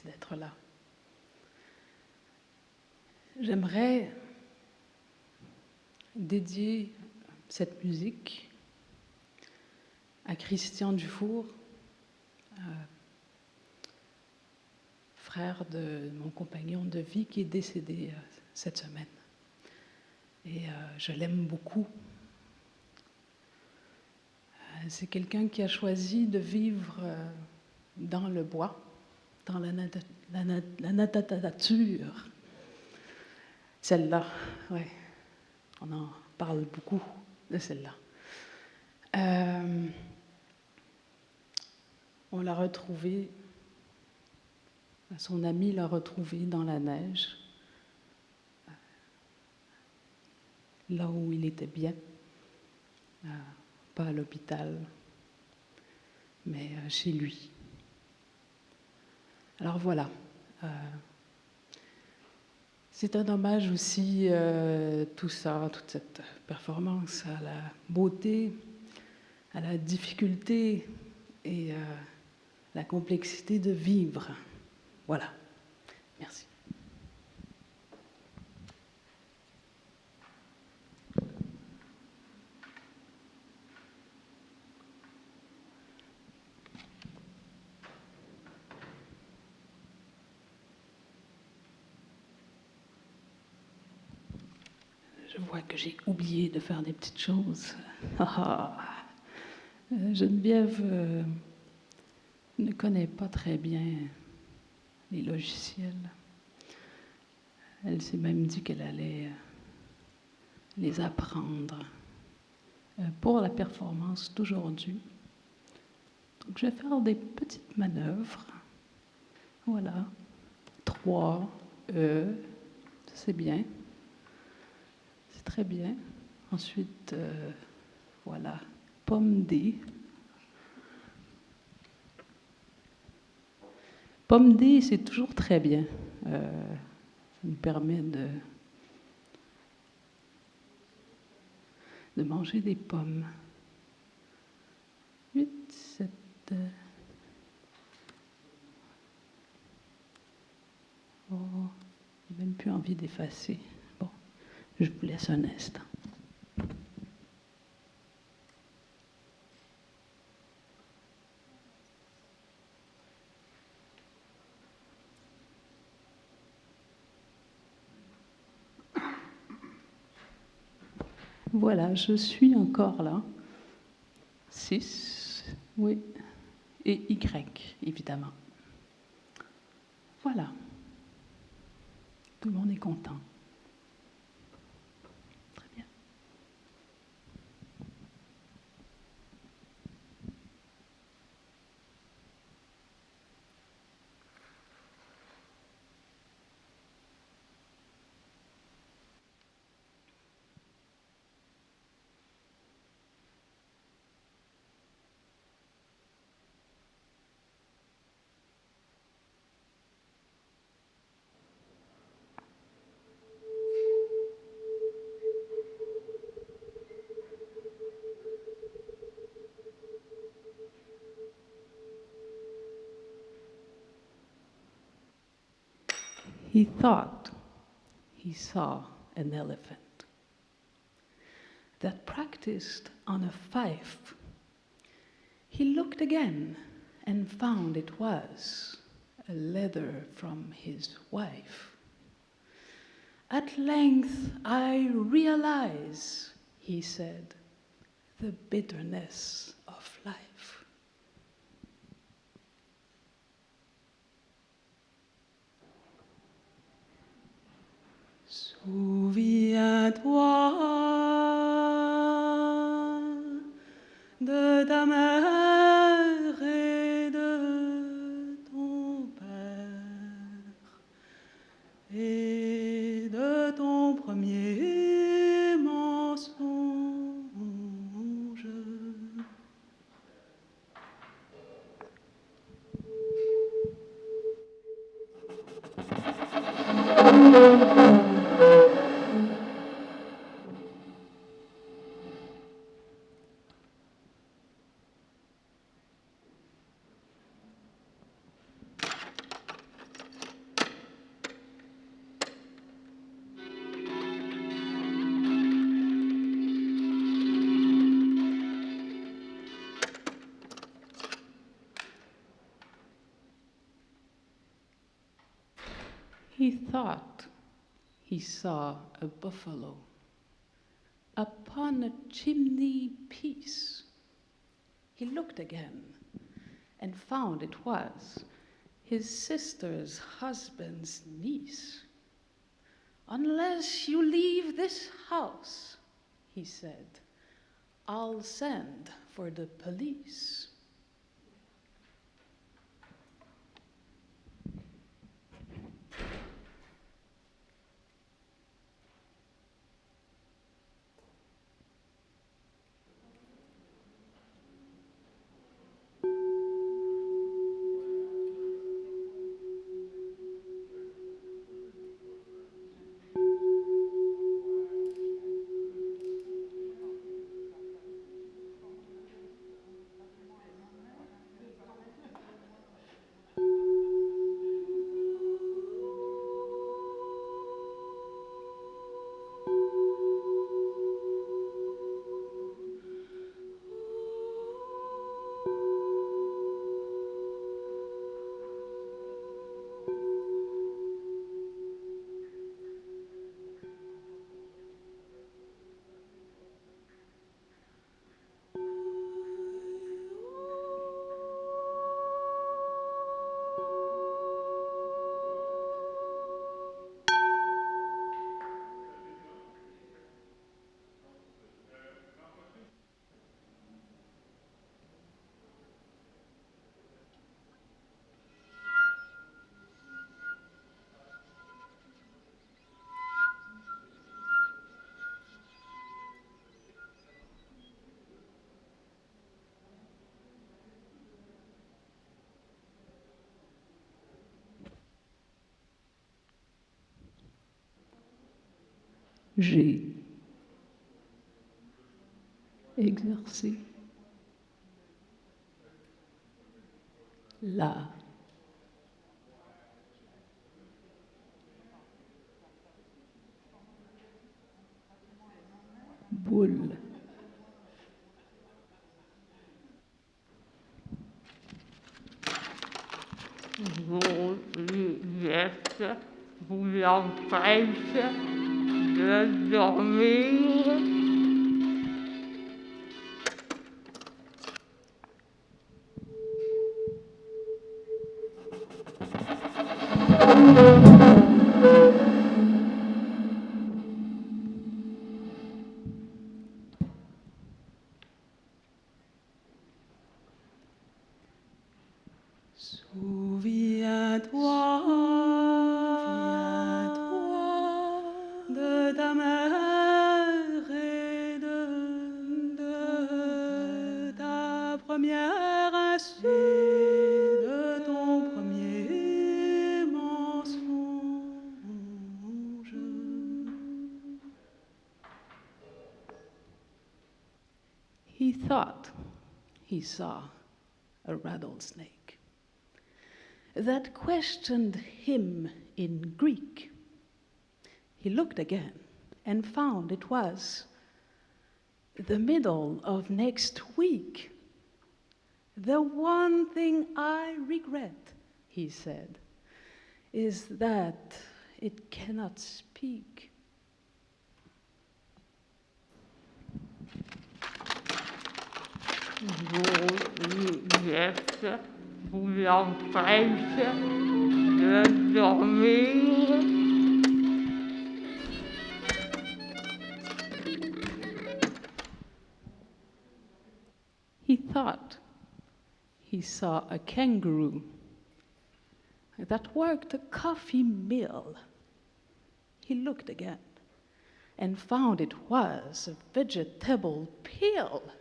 d'être là. J'aimerais dédier cette musique à Christian Dufour, frère de mon compagnon de vie qui est décédé cette semaine. Et je l'aime beaucoup. C'est quelqu'un qui a choisi de vivre dans le bois, dans la nature. Celle-là, oui. On en parle beaucoup de celle-là. On l'a retrouvée, son ami l'a retrouvée dans la neige, là où il était bien, pas à l'hôpital, mais chez lui. Alors voilà. C'est un hommage aussi, tout ça, toute cette performance, à la beauté, à la difficulté et la complexité de vivre. Voilà. Merci. Je vois que j'ai oublié de faire des petites choses. Geneviève ne connaît pas très bien les logiciels. Elle s'est même dit qu'elle allait les apprendre pour la performance d'aujourd'hui. Donc je vais faire des petites manœuvres. Voilà. 3, c'est bien. C'est très bien. Ensuite, voilà, pomme D. Pomme D, c'est toujours très bien. Ça me permet de manger des pommes. 8, 7... Oh, j'ai même plus envie d'effacer. Bon, je vous laisse un instant. Voilà, je suis encore là. 6, oui. Et Y, évidemment. Voilà. Tout le monde est content. Très bien. He thought he saw an elephant that practiced on a fife. He looked again and found it was a leather from his wife. At length I realize, he said, the bitterness of life. Souviens-toi de ta mère et de ton père et de ton premier mensonge. He thought he saw a buffalo upon a chimney piece. He looked again and found it was his sister's husband's niece. "Unless you leave this house," he said, "I'll send for the police." J'ai exercé la boule. Vous l'empêche de dormir. Souviens-toi de ta mère et de ta première insulte, de ton premier mensonge. He thought he saw a rattlesnake that questioned him in Greek. He looked again and found it was the middle of next week. "The one thing I regret," he said, "is that it cannot speak." Vous l'empêche de dormir. He thought he saw a kangaroo that worked a coffee mill. He looked again and found it was a vegetable pill.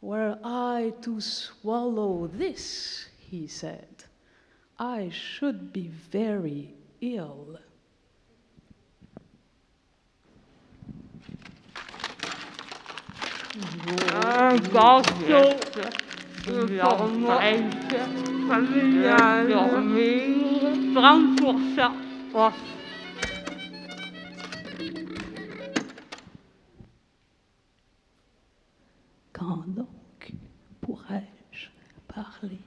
"Were I to swallow this," he said, "I should be very ill." Un gâteau de fromage familial. Dormir. 30% off. Quand donc pourrais-je parler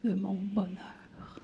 de mon bonheur?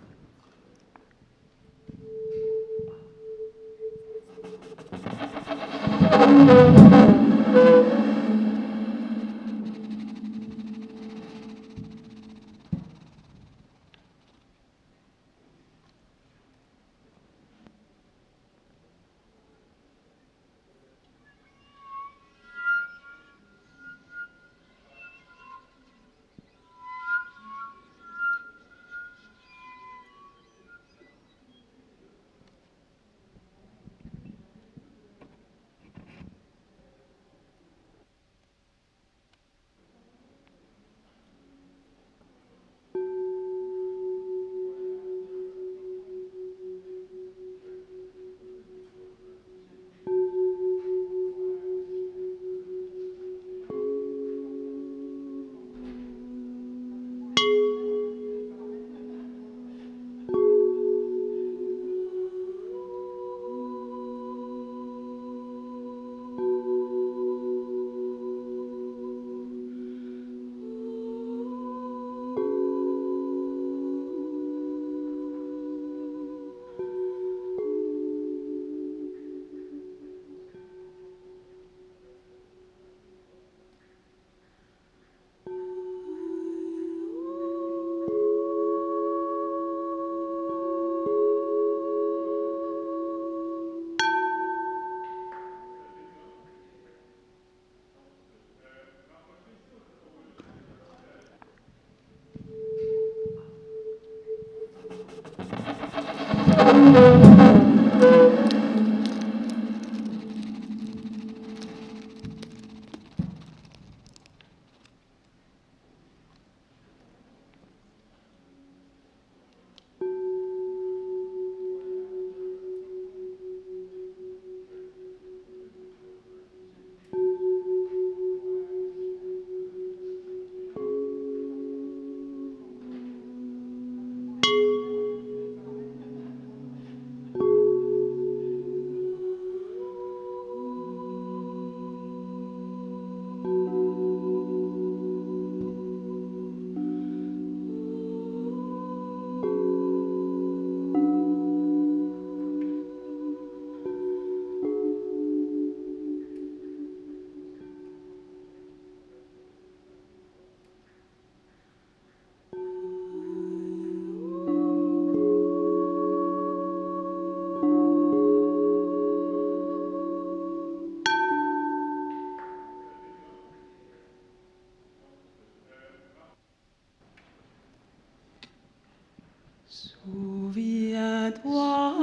Souviens-toi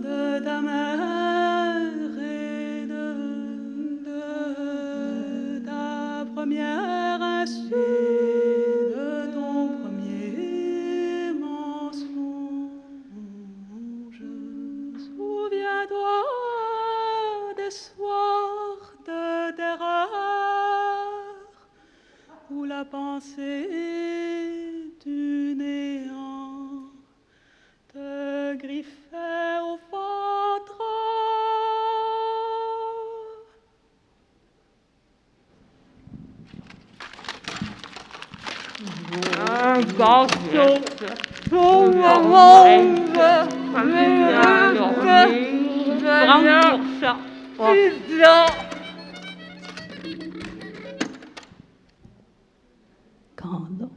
de ta mère et de ta première insulte, de ton premier mensonge. Souviens-toi des soirs de terreur où la pensée du néant te griffait au ventre. Un garçon sur le monde, Quand donc,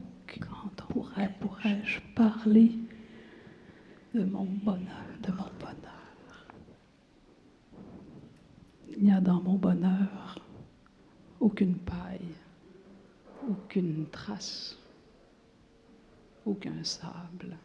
pourrais-je parler de mon bonheur, Il n'y a dans mon bonheur aucune paille, aucune trace, aucun sable.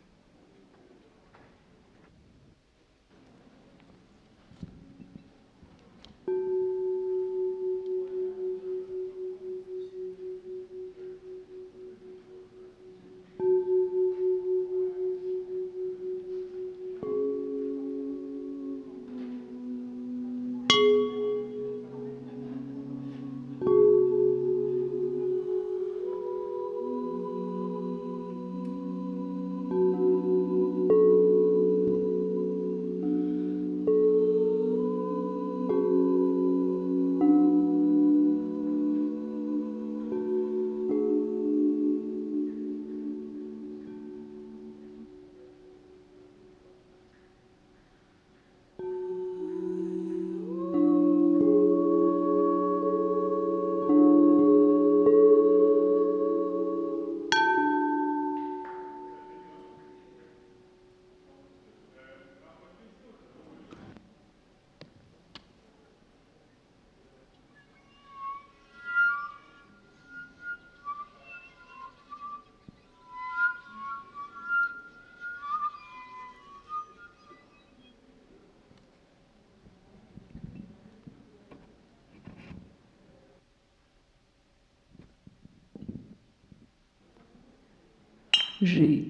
J'ai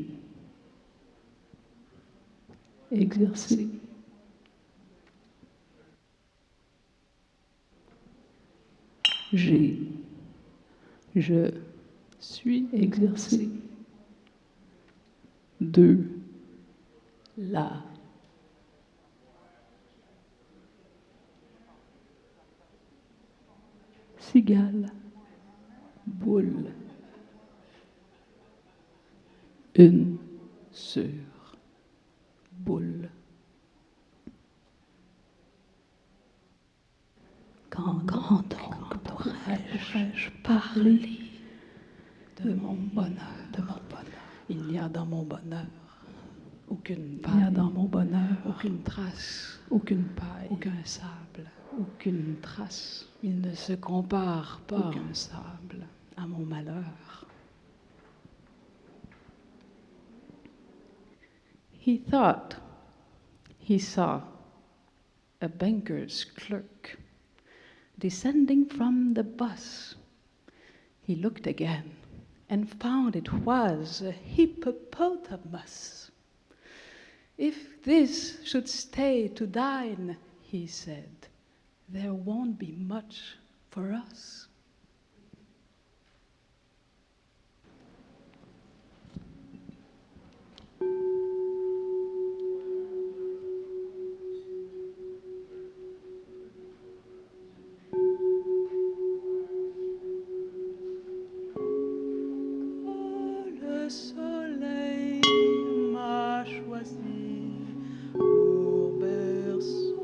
exercé. J'ai, je suis exercé. 2, la. Cigale, boule. Une sur boule. Quand donc pourrais-je parler de mon bonheur, Il n'y a dans mon bonheur aucune paille, il n'y a dans mon bonheur aucune trace, aucune paille, aucun sable, aucune trace. Il ne se compare pas, aucun sable, à mon malheur. He thought he saw a banker's clerk descending from the bus. He looked again and found it was a hippopotamus. If this should stay to dine, he said, there won't be much for us. Le soleil m'a choisi pour berceau.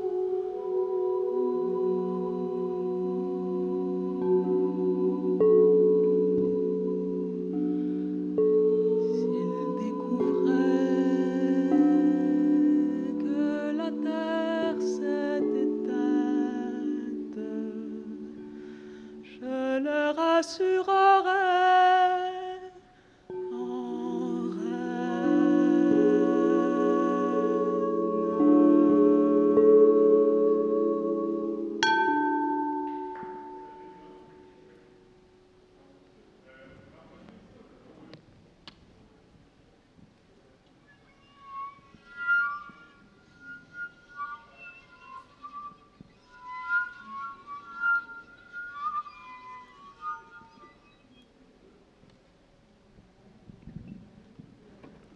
S'il découvrait que la terre s'est éteinte, je le rassurerai.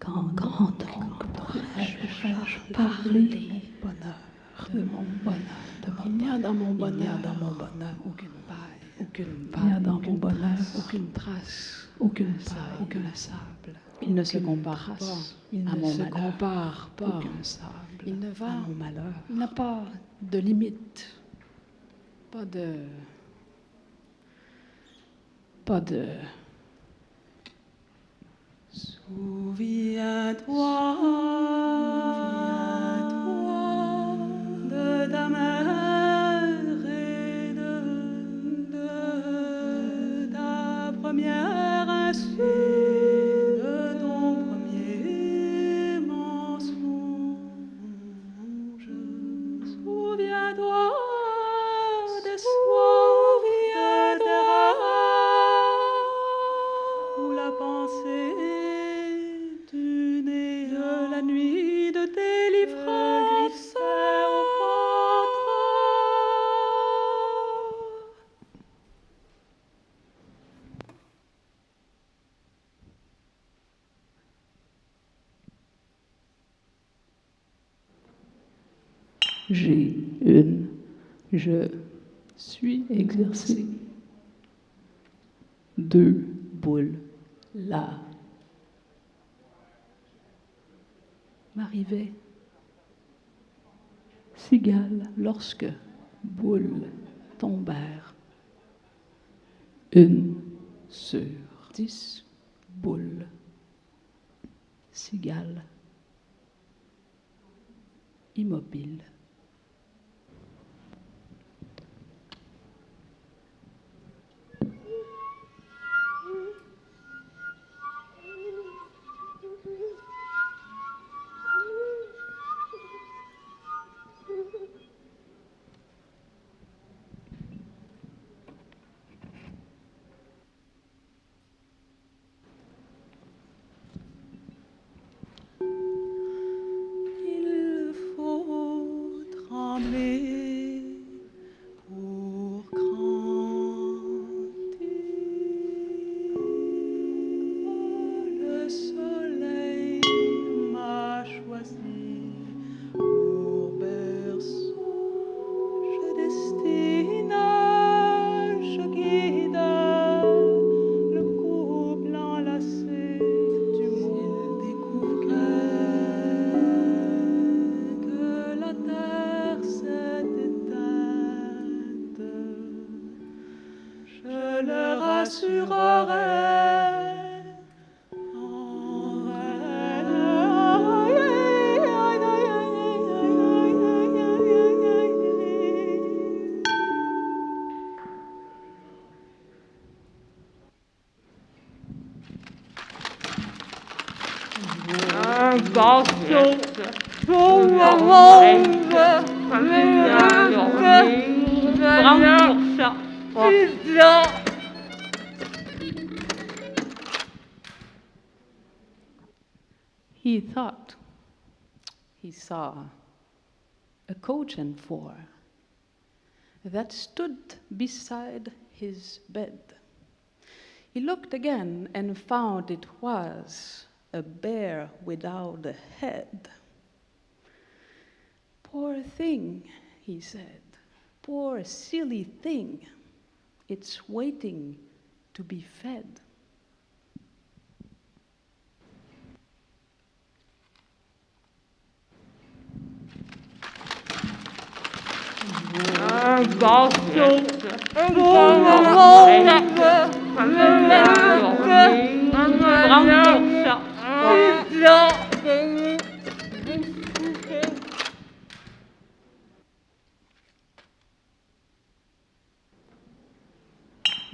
Quand donc pourrais-je parler de mon bonheur, Il n'y a dans mon bonheur aucune paille, il n'y a dans mon bonheur aucune trace, aucun sable. Il ne se compare pas, il ne se compare pas, aucun sable. Il ne va à mon malheur. Il n'a pas de limite, pas de. Souviens-toi de ta mère et de ta première insulte, de ton premier mensonge. Souviens-toi des soirs de terreur où la pensée de la nuit de délivrance au ventre. Je suis exercé. 2, boule, là. M'arrivait. Cigale, lorsque boules tombèrent. 1 sur 10 boules. Cigale, immobile. trembler pour grandir. Le soleil m'a choisi pour berceau. Je destine, je guide le couple enlacé du monde. Découvrait que la terre s'est éteinte, je le rassurerai en rêve. Un garçon sur le monde, He thought he saw a coach and four that stood beside his bed. He looked again and found it was a bear without a head. Poor thing, he said, poor silly thing, it's waiting to be fed. un garçon sur le monde,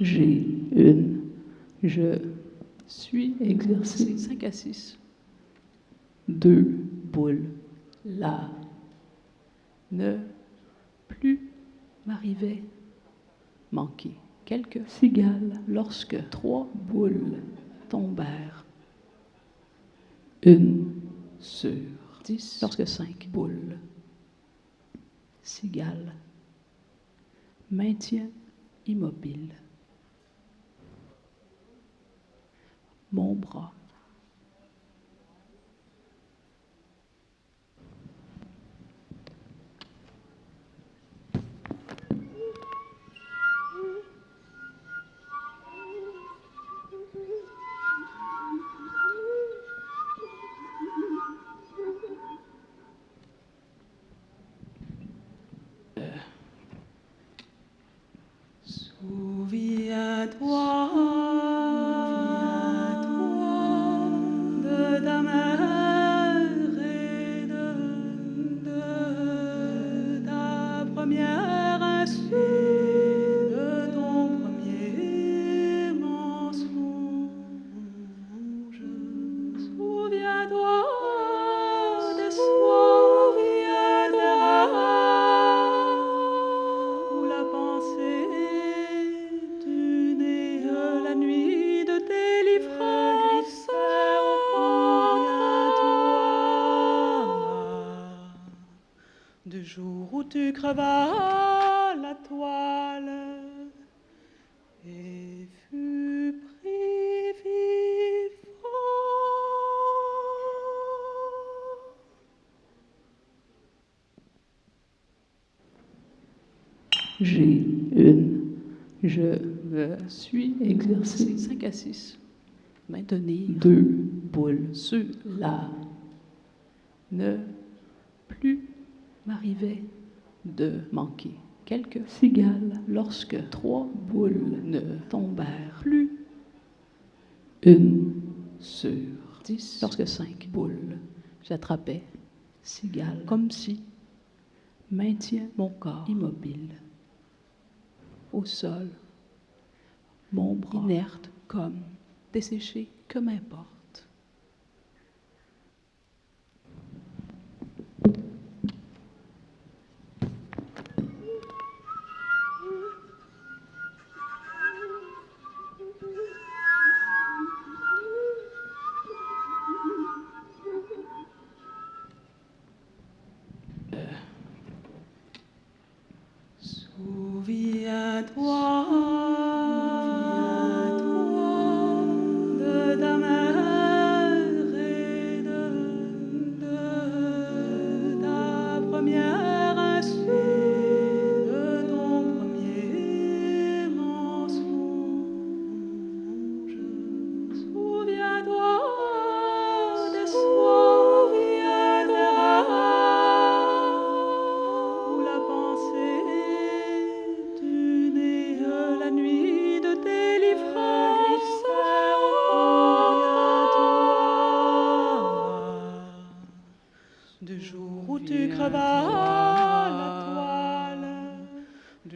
J'ai une, je suis exercé 5 à 6. 2 boules là. Ne plus m'arrivait manquer quelques cigales lorsque 3 boules tombèrent. 1 sur 10 lorsque 5 boules. Cigales. Maintien immobile. Mon bras. Souviens-toi de ta mère et de ta première insulte, de ton premier mensonge. Souviens-toi des soirs où la pensée la nuit de délivrance, souviens-toi du jour où tu crevas la toile et fus pris vivant. J'ai une, je me suis exercé 5 à 6. Maintenir 2 boules sur la. Ne plus m'arrivait de manquer quelques cigales lorsque 3 boules ne tombèrent plus. 1 sur 10 lorsque 5 boules j'attrapais cigales comme si maintient mon corps immobile au sol, mon bras inerte comme desséché, que m'importe.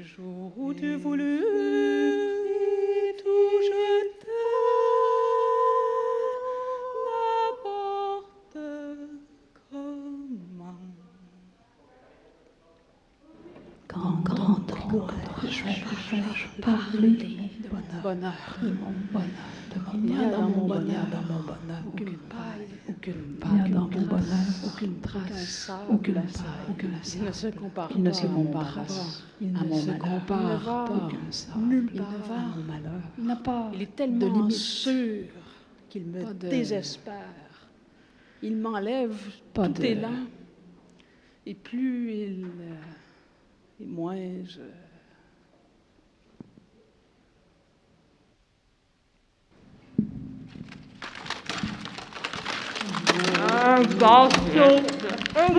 jour où tu voulus tout jeter, n'importe comment. Quand je parler de bonheur, de mon bonheur, il y a dans mon bonheur, aucune paille, aucune trace, aucune paille, il ne se compare pas à mon malheur, il n'a pas Il est de tellement limite. sûr qu'il me Pas de- désespère. Il m'enlève Pas tout de- élan. Et plus et moins je... Un gâteau, un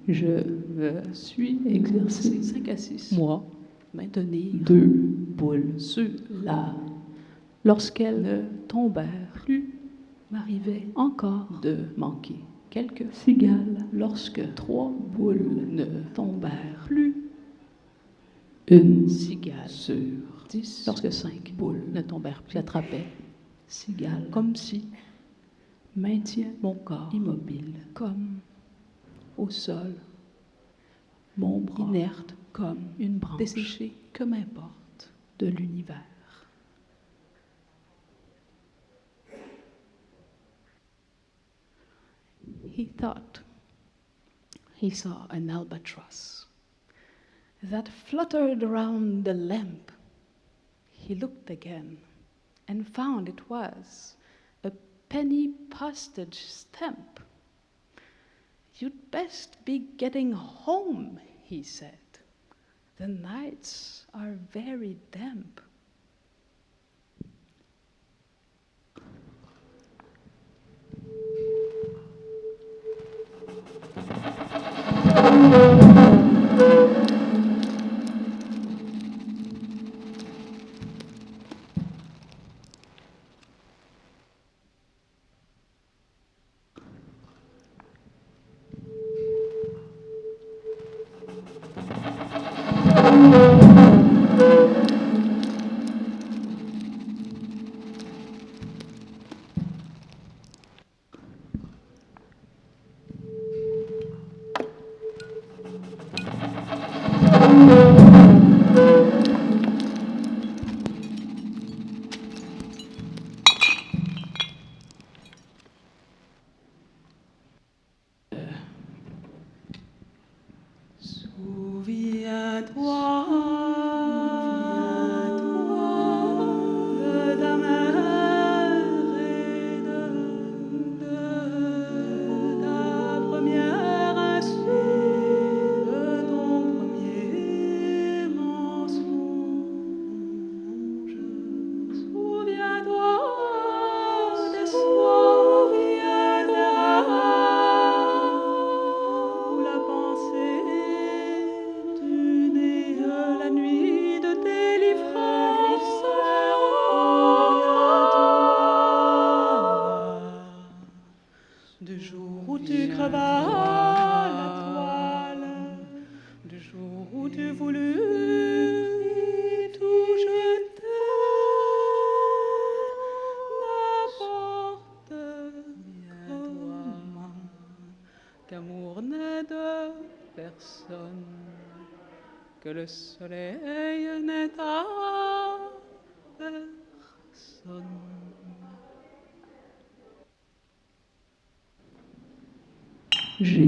Je me suis exercé 5 à 6. moi, Maintenir 2 boules sur là. Lorsqu'elles ne tombèrent, plus m'arrivait encore de manquer quelques cigales. lorsque 3 boules ne tombèrent, plus une cigale sur 10 lorsque 5 boules ne tombèrent plus. j'attrapais cigales, Comme si maintient mon corps immobile comme au sol, mon bras inerte comme une branche desséché, que m'importe. de l'univers. He thought he saw an albatross that fluttered around the lamp. He looked again and found it was a penny postage stamp. You'd best be getting home, he said. The nights are very damp. Souviens-toi de ta mère et de ta première insulte, de ton premier mensonge. Souviens-toi des soirs, où la pensée du nez, la nuit de délivrance du jour où tu crevas la toile, du jour où tu voulus tout jeter, n'importe comment, qu'amour n'est de personne, que le soleil n'est à personne. Je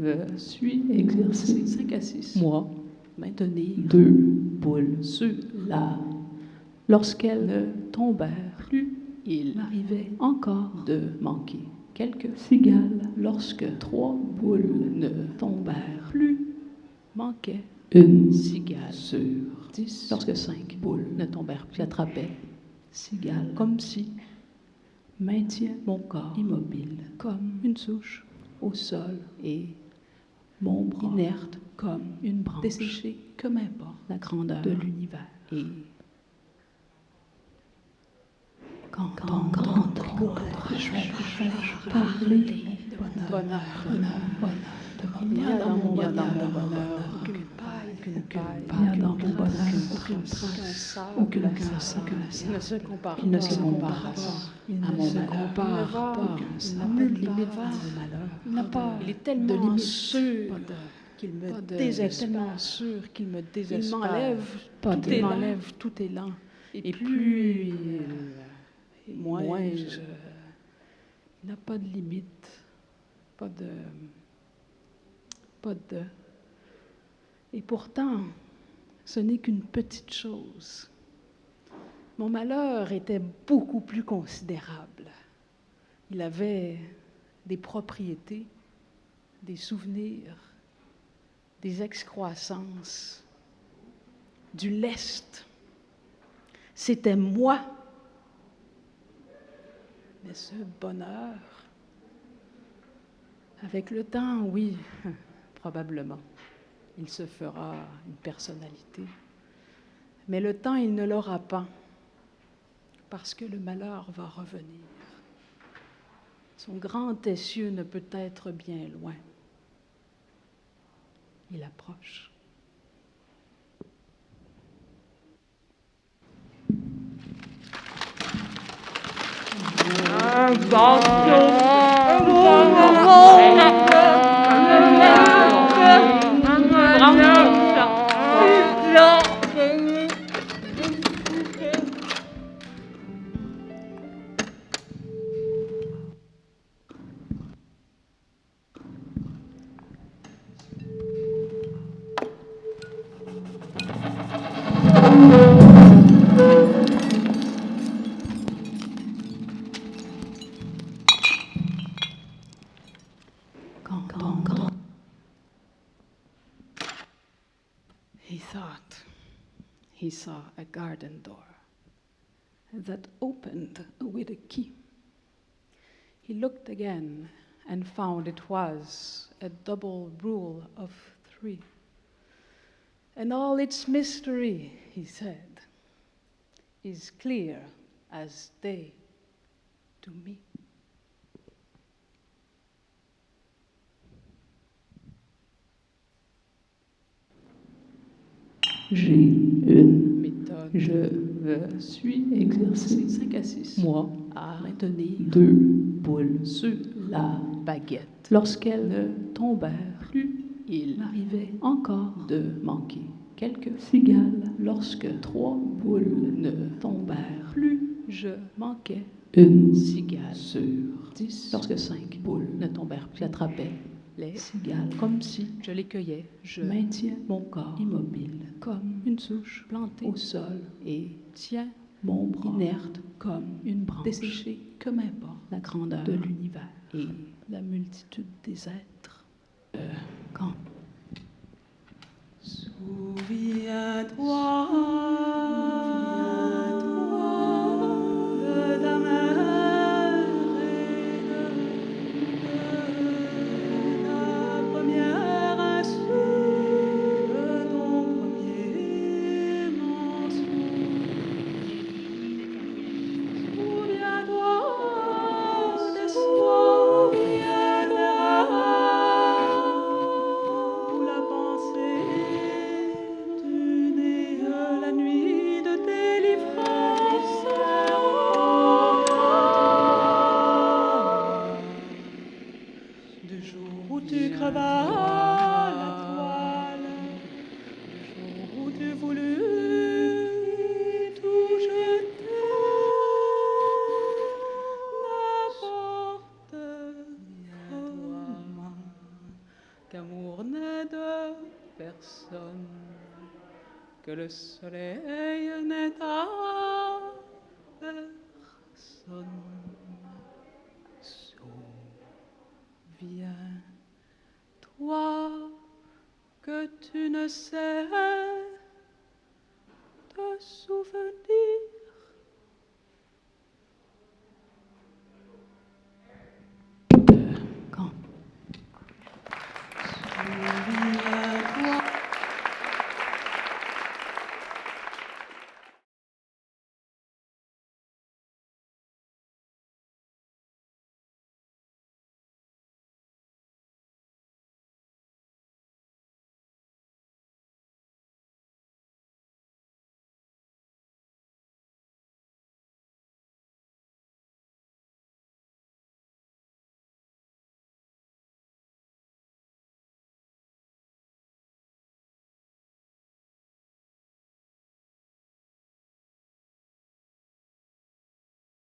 me suis exercé 5 à 6. moi, Maintenir 2 boules sur là. Lorsqu'elles ne tombèrent, plus il m'arrivait encore de manquer quelques cigales. lorsque 3 boules ne tombèrent, plus manquait une cigale sur 10 lorsque 5 boules ne tombèrent plus. j'attrapais cigales, Comme si Maintient mon corps immobile comme une souche au sol et mon bras inerte comme une branche desséchée, que m'importe la grandeur de l'univers. Et quand on je vais parler de bonheur, il y a dans mon bonheur aucune paille, il y a dans mon bonheur aucune trace, aucun sable, il ne se compare pas à mon malheur, il n'a pas de limite, il n'a pas Il est de tellement limite, sûr qu'il me il est désespère. tellement sûr qu'il me désespère. Il m'enlève Il m'enlève tout élan. Et plus moins il n'a pas de limite, pas de. Et pourtant, ce n'est qu'une petite chose. Mon malheur était beaucoup plus considérable. Il avait des propriétés, des souvenirs, des excroissances, du lest. C'était moi. Mais ce bonheur, avec le temps, oui, probablement, il se fera une personnalité. Mais le temps, il ne l'aura pas, parce que le malheur va revenir. Son grand essieu ne peut être bien loin. Il approche. He saw a garden door that opened with a key. He looked again and found it was a double rule of 3. And all its mystery, he said, is clear as day to me. J'ai une Méthode. Je suis exercé 5 à 6. moi À maintenir 2 boules sur la baguette. Lorsqu'elles ne tombèrent Plus il m'arrivait encore de manquer quelques cigales. Lorsque 3 boules ne tombèrent plus je manquais une cigale sur 10. Lorsque 5 boules ne tombèrent plus, j'attrapais Les cigales comme si je les cueillais. Je maintiens mon corps immobile comme une souche plantée au sol et tiens mon bras inerte comme une branche desséchée, que m'importe la grandeur de l'univers et la multitude des êtres. Quand Souviens-toi de ta mère et de ta première insulte, de ton premier mensonge. Souviens-toi des soirs où la pensée t'unit la nuit de délivrance. Du jour où tu crevas la toile, du jour où tu voulus tout jeter, n'importe comment, qu'amour n'est de personne, que le soleil n'est à personne. Souviens-toi que tu ne sais te souvenir